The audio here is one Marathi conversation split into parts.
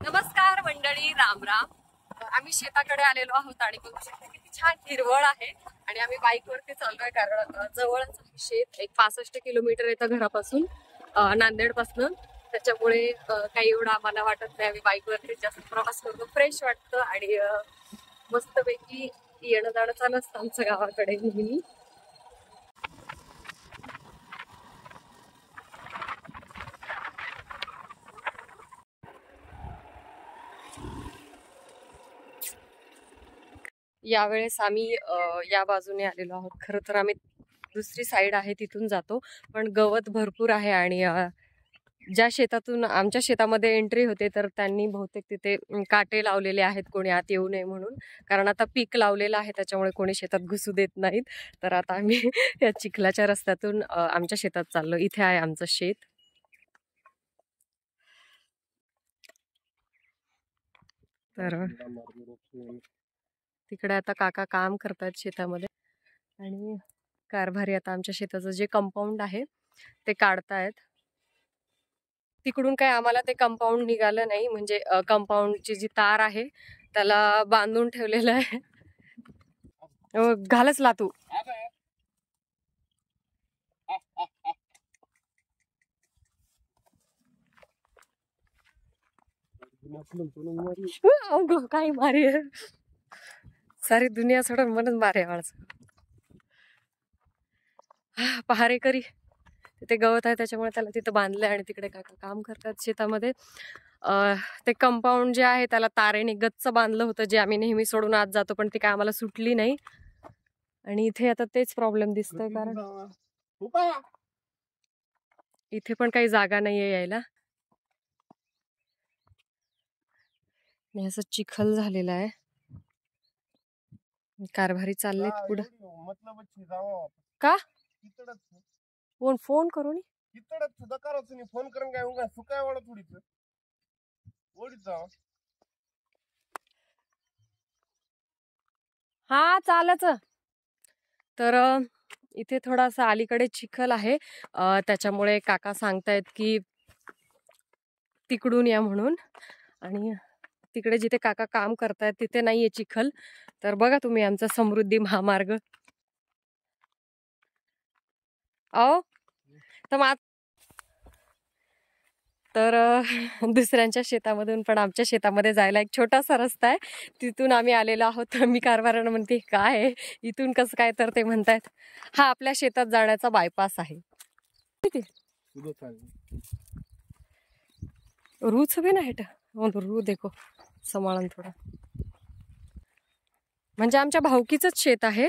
नमस्कार मंडळी, राम राम. आम्ही शेताकडे आलेलो आहोत आणि बघू शकता किती छान हिरवळ आहे आणि आम्ही बाईक वरती चाललोय कारण जवळच आहे शेत. एक 65 किलोमीटर येतं घरापासून, नांदेड पासून. त्याच्यामुळे काही एवढं आम्हाला वाटत नाही. आम्ही बाईक वरती जास्त प्रवास करतो, फ्रेश वाटतं आणि मस्तपैकी येणं जाणं चालू असतं आमचं गावाकडे नेहमी. यावेळेस आम्ही या बाजूने आलेलो आहोत. खरं तर आम्ही दुसरी साईड आहे तिथून जातो, पण गवत भरपूर आहे आणि ज्या शेतातून आमच्या शेतामध्ये एंट्री होते तर त्यांनी बहुतेक तिथे काटे लावलेले आहेत, कोणी आत येऊ नये म्हणून. कारण आता पीक लावलेलं आहे, त्याच्यामुळे कोणी शेतात घुसू देत नाहीत. तर आता आम्ही या चिखलाच्या रस्त्यातून आमच्या शेतात चाललो. इथे आहे आमचं शेत. तर तिकडे आता काका काम करतात शेतामध्ये आणि कारभारी आता आमच्या शेताचं जे कंपाऊंड आहे ते काढतायत. तिकडून काय आम्हाला ते कंपाऊंड निघालं नाही, म्हणजे कंपाऊंडची जी तार आहे त्याला बांधून ठेवलेलं आहे. घालच ला तू. काही मारी सारी दुनिया सोडून म्हणून मारे वाळच. पहारेकरी तिथे गवत आहे त्याच्यामुळे त्याला तिथं बांधलंय आणि तिकडे काका काम करतात शेतामध्ये. ते कंपाऊंड जे आहे त्याला तारेने गच्च बांधलं होतं, जे आम्ही नेहमी सोडून आत जातो, पण ती काय आम्हाला सुटली नाही. आणि इथे आता तेच प्रॉब्लेम दिसतोय, कारण इथे पण काही जागा नाहीये यायला. असं चिखल झालेला आहे. कारभारी चाललेत पुढे. का फोन करून फोन करून काय सुकाय वाढ थोडीच ओढीच जावा. हा चालच. तर इथे थोडासा अलीकडे चिखल आहे, त्याच्यामुळे काका सांगतायत की तिकडून या म्हणून. आणि तिकडे जिथे काका काम करतायत तिथे नाहीये चिखल. तर बघा तुम्ही आमचा समृद्धी महामार्ग. तर दुसऱ्यांच्या शेतामधून पण आमच्या शेतामध्ये जायला एक छोटासा रस्ता आहे, तिथून आम्ही आलेलो आहोत. मी कारभारानं म्हणते काय आहे इथून कसं काय, तर ते म्हणतायत हा आपल्या शेतात जाण्याचा बायपास आहे. रूच भी ना हेट रू देखो समाळन थोडा. म्हणजे आमच्या भाऊकीच शेत आहे,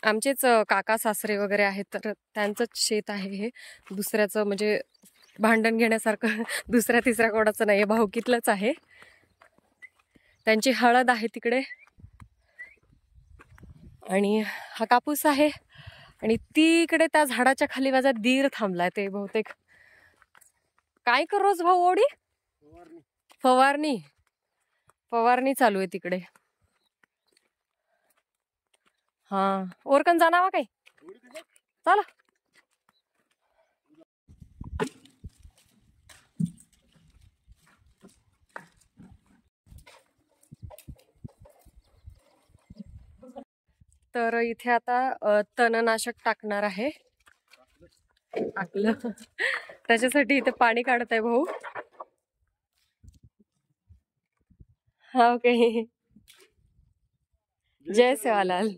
आमचेच काका सासरे वगैरे आहेत, तर त्यांचंच शेत आहे हे. दुसऱ्याचं म्हणजे भांडण घेण्यासारखं दुसऱ्या तिसऱ्या कोणाचं नाही, भाऊकीतलंच आहे. त्यांची हळद आहे तिकडे आणि हा कापूस आहे. आणि तिकडे त्या झाडाच्या खाली माझा दीर थांबलाय, ते बहुतेक काय कर रोज भाऊ ओढी फवारणी फवारणी चालू आहे तिकडे. हा ओरकन जाणावा काही चला. तर इथे आता तणनाशक टाकणार आहे टाकलं त्याच्यासाठी इथे पाणी काढत आहे भाऊ. हा ओके. जय सेवालाल.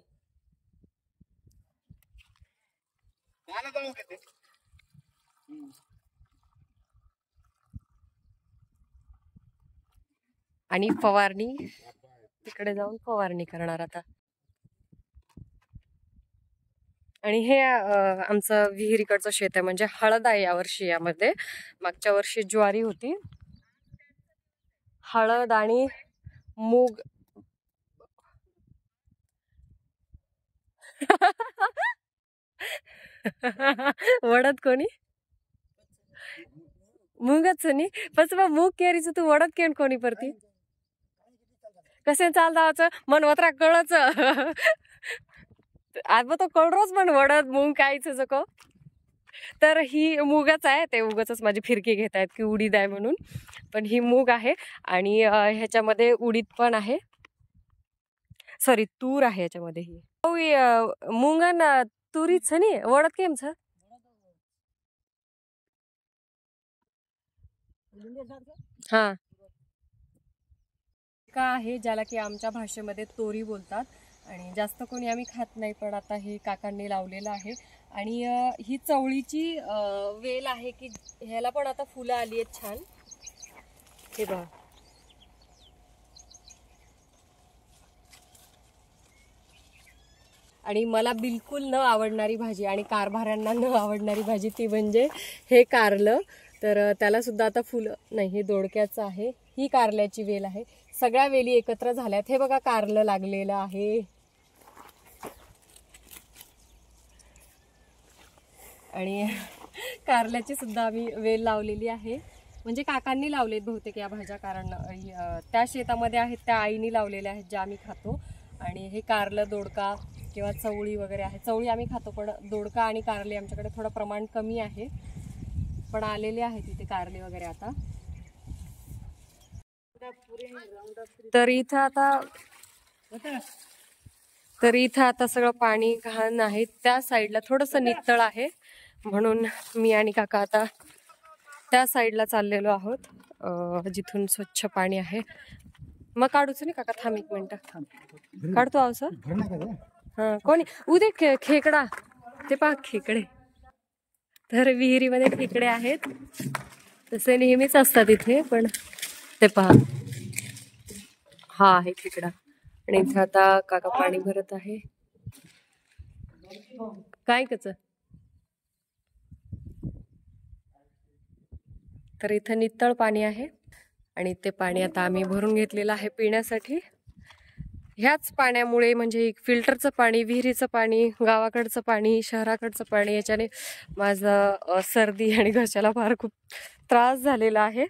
आणि फवारणी तिकडे जाऊन फवारणी करणार आता. आणि हे आमचं विहिरीकडचं शेत आहे, म्हणजे हळद आहे यावर्षी. यामध्ये मागच्या वर्षी ज्वारी होती, हळद आणि मूग. वडद कोणी मूगच नाही बस मूग केरीच तू वडद केण कोणी परती कसे चाल जावाचं मन वत्रा कळच. आज तो कळरोच पण वडद मूग कायच जको तर ही मूगच आहे, ते उगाचच माझी फिरकी घेत आहेत की उडीद आहे म्हणून, पण ही मूग आहे. आणि ह्याच्यामध्ये उडीद पण आहे, सॉरी तूर आहे ह्याच्यामध्ये. ही मूंगन तुरीच नाही वडत केम छ हा का आहे, ज्याला की आमच्या भाषेमध्ये तोरी बोलतात. आणि जास्त कोणी आम्ही खात नाही, पण आता हे काकांनी लावलेलं आहे. आणि ही चवळीची वेल आहे की ह्याला पण आता फुलं आली आहेत छान, हे बघा. आणि मला बिलकुल न आवडणारी भाजी आणि कारभाऱ्यांना न आवडणारी भाजी ती म्हणजे हे कारलं. तर त्याला सुद्धा आता फुलं नाही, हे दोडक्याचं आहे, ही कारल्याची वेल आहे. सगळ्या वेली एकत्र झाल्यात. हे बघा कारलं लागलेलं आहे. आणि कारल्याची सुद्धा आम्ही वेल लावलेली आहे, म्हणजे काकांनी लावलेत बहुतेक या भाज्या, कारण त्या शेतामध्ये आहेत त्या आईनी लावलेल्या आहेत ज्या आम्ही खातो. आणि हे कारलं, दोडका किंवा चवळी वगैरे आहे. चवळी आम्ही खातो, पण दोडका आणि कारले आमच्याकडे थोडं प्रमाण कमी आहे, पण आलेले आहेत इथे कारले वगैरे आता. तर इथं आता सगळं पाणी घाण आहे. त्या साईडला थोडंसं नितळ आहे, म्हणून मी आणि काका आता त्या साईडला चाललेलो आहोत, जिथून स्वच्छ पाणी आहे. मग काढूच नाही काका, थांब एक मिनिट काढतो आहोस. हा कोणी उद्या खेकडा, ते पहा खेकडे. तर विहिरीमध्ये खेकडे आहेत, तसे नेहमीच असतात इथे, पण ते पहा हा आहे खेकडा. आणि इथे आता काका पाणी भरत आहे. काय कच, तर इथं नितळ पाणी आहे. आणि ते पाणी आता आम्ही भरून घेतलेलं आहे पिण्यासाठी. ह्याच पाण्यामुळे म्हणजे फिल्टरचं पाणी, विहिरीचं पाणी, गावाकडचं पाणी, शहराकडचं पाणी, याच्याने माझं सर्दी आणि घशाला फार खूप त्रास झालेला आहे.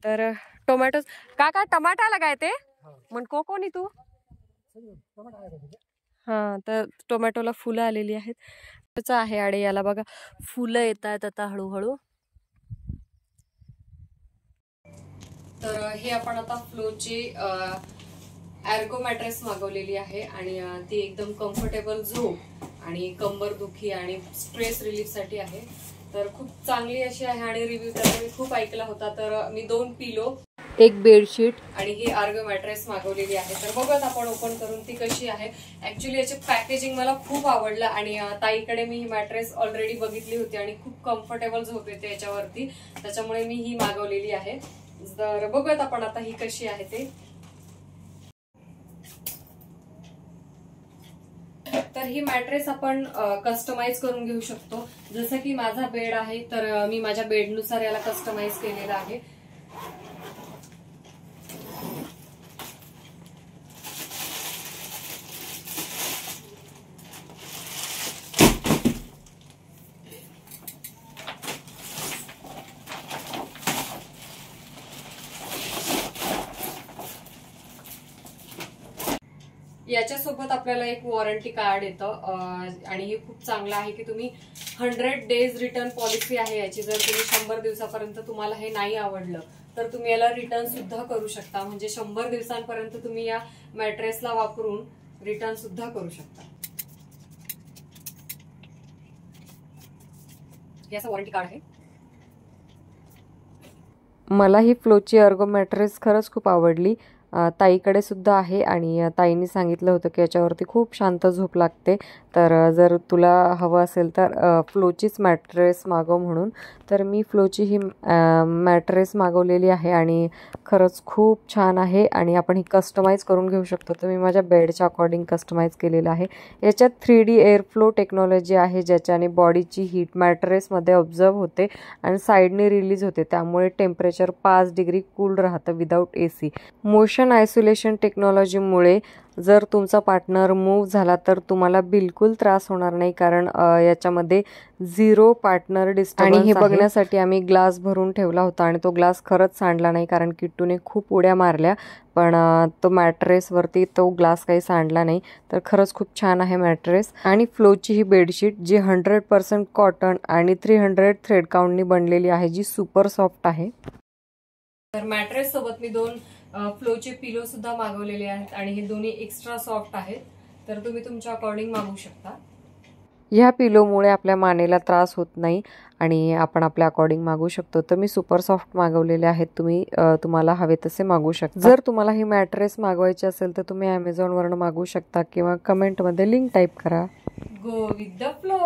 तर टोमॅटो काका टमाटा लगाय ते म्हण कोणी तू हा, तर टोमॅटोला फुलं आलेली आहेत, त्याच आहे. आणि याला बघा फुलं येत आहेत आता हळूहळू. तर हे आपण आता फ्लोची ॲर्गो मॅट्रेस मागवलेली आहे, आणि ती एकदम कम्फर्टेबल झोप आणि कंबर दुखी आणि स्ट्रेस रिलीफसाठी आहे. तर खूप चांगली अशी आहे, आणि रिव्ह्यू त्याचा मी खूप ऐकला होता. तर मी 2 पिलो, एक बेडशीट आणि ही आर्गो मॅट्रेस मागवलेली आहे. तर बघत आपण ओपन करून ती कशी आहे. ऍक्च्युली याचे पॅकेजिंग मला खूप आवडलं, आणि ताईकडे मी ही मॅट्रेस ऑलरेडी बघितली होती आणि खूप कम्फर्टेबल झोप येते याच्यावरती, त्याच्यामुळे मी ही मागवलेली आहे. तर बघूयात आपण आता ही कशी आहे ते. तर ही मॅट्रेस आपण कस्टमाइज करून घेऊ शकतो. जसं की माझा बेड आहे, तर मी माझ्या बेडनुसार याला कस्टमाइज केलेलं आहे. याच्यासोबत आपल्याला एक वॉरंटी कार्ड येतं, आणि हे खूप चांगलं आहे की तुम्ही 100 डेज रिटर्न पॉलिसी आहे याची. जर तुम्ही 100 दिवसापर्यंत तुम्हाला हे नाही आवडलं तर तुम्ही याला रिटर्न सुद्धा करू शकता. म्हणजे 100 दिवसांपर्यंत तुम्ही या मॅट्रेसला वापरून रिटर्न सुद्धा करू शकता. याचं वॉरंटी कार्ड आहे. मला ही फ्लोची अर्गो मॅट्रेस खरंच खूप आवडली. ताईकडे सुद्धा आहे, आणि ताईंनी सांगितलं होतं की याच्यावरती खूप शांत झोप लागते. तर जर तुला हवं असेल तर फ्लोचीच मॅट्रेस मागव म्हणून. तर मी फ्लोची ही मॅट्रेस मागवलेली आहे, आणि खरंच खूप छान आहे. आणि आपण ही कस्टमाइज करून घेऊ शकतो. तर मी माझ्या बेडच्या अकॉर्डिंग कस्टमाइज केलेलं आहे. याच्यात 3D एअर फ्लो टेक्नॉलॉजी आहे, ज्याच्याने बॉडीची हीट मॅट्रेसमध्ये ऑब्झर्व होते आणि साईडने रिलीज होते. त्यामुळे टेम्परेचर 5 डिग्री कूल राहतं without AC. Motion motion isolation टेक्नॉलॉजीमुळे जर तुमचा पार्टनर मूव्ह झाला तर तुम्हाला बिलकुल त्रास होणार नाही, कारण याच्यामध्ये 0 पार्टनर डिस्टर्बन्स आणि हे बघण्यासाठी आम्ही ग्लास भरून ठेवला होता आणि तो ग्लास खरंच सांडला नाही, कारण किट्टूने खूप उड्या मारल्या पण तो मॅट्रेसवरती तो ग्लास काही सांडला नाही. तर खरंच खूप छान आहे मॅट्रेस. आणि फ्लोची ही बेडशीट जी 100% कॉटन आणि 300 थ्रेड काउंटनी बनलेली आहे, जी सुपर सॉफ्ट आहे. तर मॅट्रेस सोबत मी 2 फ्लोचे पिलो सुद्धा मागवलेले आहेत आणि हे दोन्ही एक्स्ट्रा सॉफ्ट आहेत, तर तुम्ही तुमच्या अकॉर्डिंग मागवू शकता. ह्या पिलोमुळे आपल्या मानेला त्रास होत नाही आणि आपण आपल्या अकॉर्डिंग मागवू शकतो. तर मी सुपर सॉफ्ट मागवलेले आहेत, तुम्ही तुम्हाला हवे तसे मागवू शकता. जर तुम्हाला ही मॅट्रेस मागवायची असेल तर तुम्ही Amazonवरून मागवू शकता किंवा कमेंटमध्ये लिंक टाईप करा. Go with the flow.